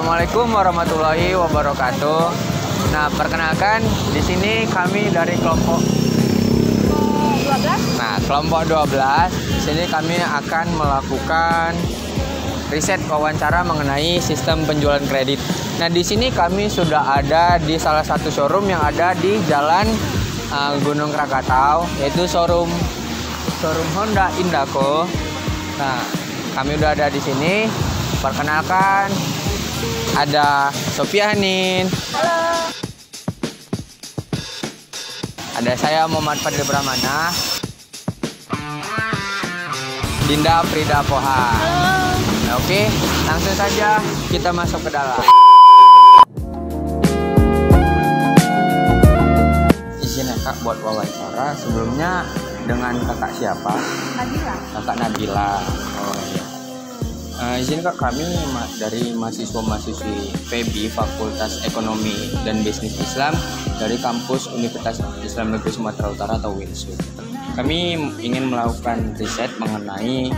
Assalamualaikum warahmatullahi wabarakatuh. Nah, perkenalkan di sini kami dari kelompok 12. Nah, kelompok 12. Di sini kami akan melakukan riset wawancara mengenai sistem penjualan kredit. Nah, di sini kami sudah ada di salah satu showroom yang ada di Jalan Gunung Krakatau, yaitu showroom Honda Indako. Nah, kami udah ada di sini. Perkenalkan, ada Sophia Hanin. Halo. Ada saya Muhammad Fadil Pramana. Dinda Frida Pohan. Halo. Nah, oke, langsung saja kita masuk ke dalam. Izin ya Kak buat wawancara. Sebelumnya dengan kakak siapa? Nabila. Kakak Nabila. Oh iya. Izin Kak, kami dari mahasiswa-mahasiswi FEBI Fakultas Ekonomi dan Bisnis Islam dari kampus Universitas Islam Negeri Sumatera Utara atau UINSU. Kami ingin melakukan riset mengenai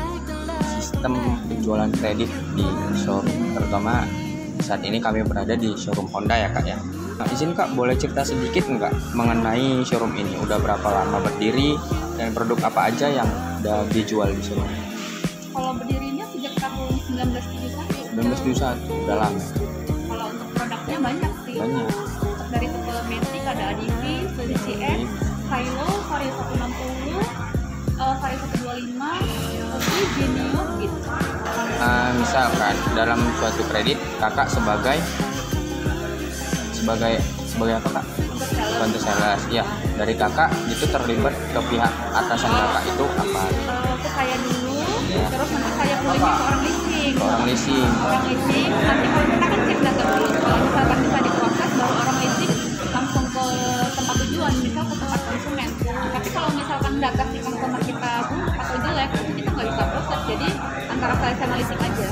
sistem penjualan kredit di showroom, terutama saat ini kami berada di showroom Honda ya Kak ya. Nah, izin Kak, boleh cerita sedikit nggak mengenai showroom ini? Udah berapa lama berdiri dan produk apa aja yang udah dijual di showroom? Kalau berdirinya sejak tahun 1971. 1971, udah lama. Kalau untuk produknya banyak sih. Banyak. Dari tipe Matic ada Adivi, CX, Silo, Vario 160, Vario 125, Ubi, Genius gitu. Misalkan dalam suatu kredit kakak sebagai apa Kak? Bantu sales. Ya, dari kakak itu terlibat ke pihak atasan kakak itu apa? Ke saya dulu, Ya. terus nanti saya pulangnya ke orang leasing. Orang leasing. Orang leasing, nanti kalau kita kan cek data dulu. Kalau misalkan bisa diproses, baru orang leasing langsung ke tempat tujuan, misal ke tempat konsumen. Tapi kalau misalkan data si konsumen kita buruk atau jelek, itu kita nggak bisa proses. Jadi antara saya sama leasing aja.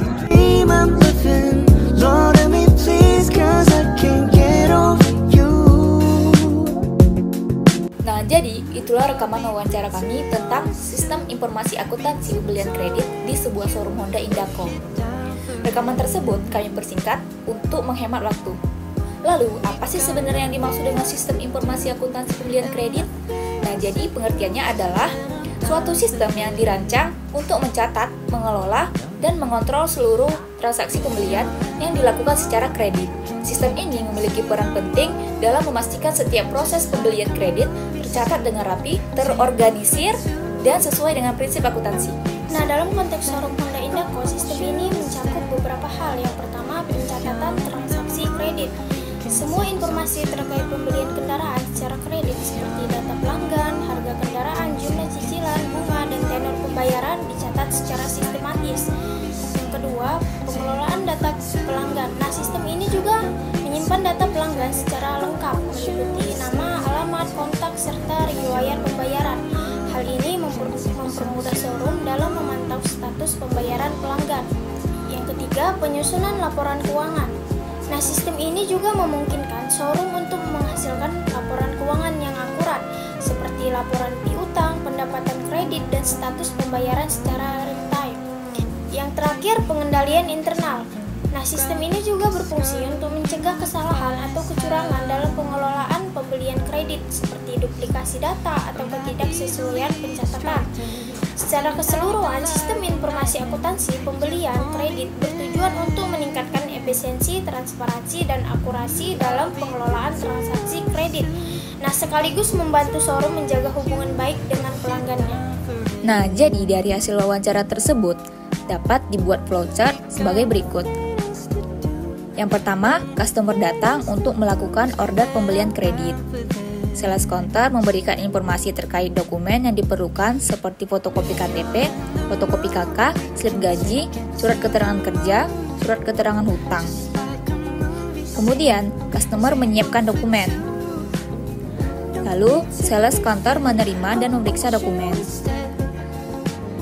Nah, jadi itulah rekaman wawancara kami tentang sistem informasi akuntansi pembelian kredit di sebuah showroom Honda Indako. Rekaman tersebut kami persingkat untuk menghemat waktu. Lalu, apa sih sebenarnya yang dimaksud dengan sistem informasi akuntansi pembelian kredit? Nah, jadi pengertiannya adalah suatu sistem yang dirancang untuk mencatat, mengelola, dan mengontrol seluruh transaksi pembelian yang dilakukan secara kredit. Sistem ini memiliki peran penting dalam memastikan setiap proses pembelian kredit tercatat dengan rapi, terorganisir, dan sesuai dengan prinsip akuntansi. Nah, dalam konteks showroom Honda Indako, sistem ini mencakup beberapa hal. Yang pertama, pencatatan transaksi kredit. Semua informasi terkait pembelian kendaraan secara kredit seperti data pelanggan, harga kendaraan, jumlah cicilan, bunga, dan tenor pembayaran dicatat secara sistematis. Yang kedua, pengelolaan data pelanggan. Nah, sistem ini juga menyimpan data pelanggan secara lengkap, meliputi nama, alamat, kontak, serta riwayat pembayaran. Hal ini mempermudah showroom dalam memantau status pembayaran pelanggan. Yang ketiga, penyusunan laporan keuangan. Nah, sistem ini juga memungkinkan showroom untuk menghasilkan laporan keuangan yang akurat, seperti laporan piutang, pendapatan kredit, dan status pembayaran secara real time. Yang terakhir, pengendalian internal. Nah, sistem ini juga berfungsi untuk mencegah kesalahan atau kecurangan dalam pengelolaan pembelian kredit, seperti duplikasi data atau ketidaksesuaian pencatatan. Secara keseluruhan, sistem informasi akuntansi pembelian kredit bertujuan untuk meningkatkan efisiensi, transparansi, dan akurasi dalam pengelolaan transaksi kredit. Nah, sekaligus membantu showroom menjaga hubungan baik dengan pelanggannya. Nah, jadi dari hasil wawancara tersebut dapat dibuat flowchart sebagai berikut. Yang pertama, customer datang untuk melakukan order pembelian kredit. Sales counter memberikan informasi terkait dokumen yang diperlukan seperti fotokopi KTP, fotokopi KK, slip gaji, surat keterangan kerja, surat keterangan hutang. Kemudian, customer menyiapkan dokumen. Lalu, sales counter menerima dan memeriksa dokumen.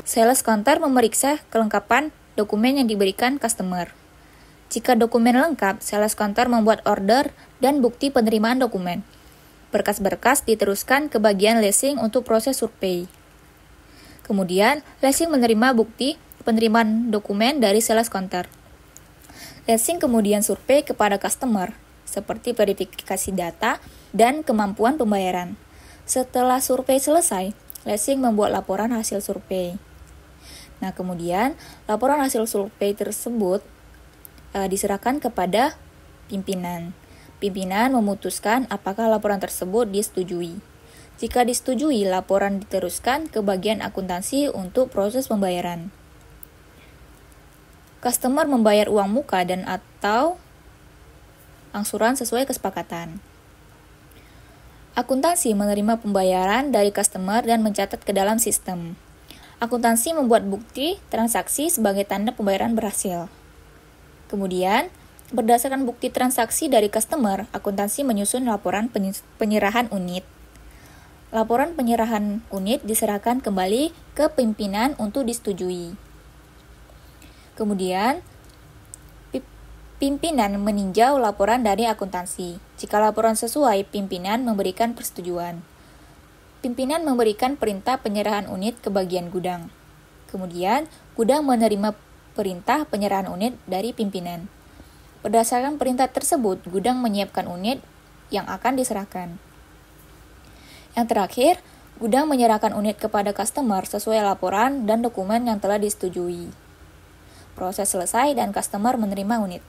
Sales counter memeriksa kelengkapan dokumen yang diberikan customer. Jika dokumen lengkap, sales counter membuat order dan bukti penerimaan dokumen. Berkas-berkas diteruskan ke bagian leasing untuk proses survei. Kemudian, leasing menerima bukti penerimaan dokumen dari sales counter. Leasing kemudian survei kepada customer, seperti verifikasi data dan kemampuan pembayaran. Setelah survei selesai, leasing membuat laporan hasil survei. Nah, kemudian laporan hasil survei tersebut diserahkan kepada pimpinan. Pimpinan memutuskan apakah laporan tersebut disetujui. Jika disetujui, laporan diteruskan ke bagian akuntansi untuk proses pembayaran. Customer membayar uang muka dan atau angsuran sesuai kesepakatan. Akuntansi menerima pembayaran dari customer dan mencatat ke dalam sistem. Akuntansi membuat bukti transaksi sebagai tanda pembayaran berhasil. Kemudian, berdasarkan bukti transaksi dari customer, akuntansi menyusun laporan penyerahan unit. Laporan penyerahan unit diserahkan kembali ke pimpinan untuk disetujui. Kemudian, pimpinan meninjau laporan dari akuntansi. Jika laporan sesuai, pimpinan memberikan persetujuan. Pimpinan memberikan perintah penyerahan unit ke bagian gudang. Kemudian, gudang menerima perintah penyerahan unit dari pimpinan. Berdasarkan perintah tersebut, gudang menyiapkan unit yang akan diserahkan. Yang terakhir, gudang menyerahkan unit kepada customer sesuai laporan dan dokumen yang telah disetujui. Proses selesai dan customer menerima unit.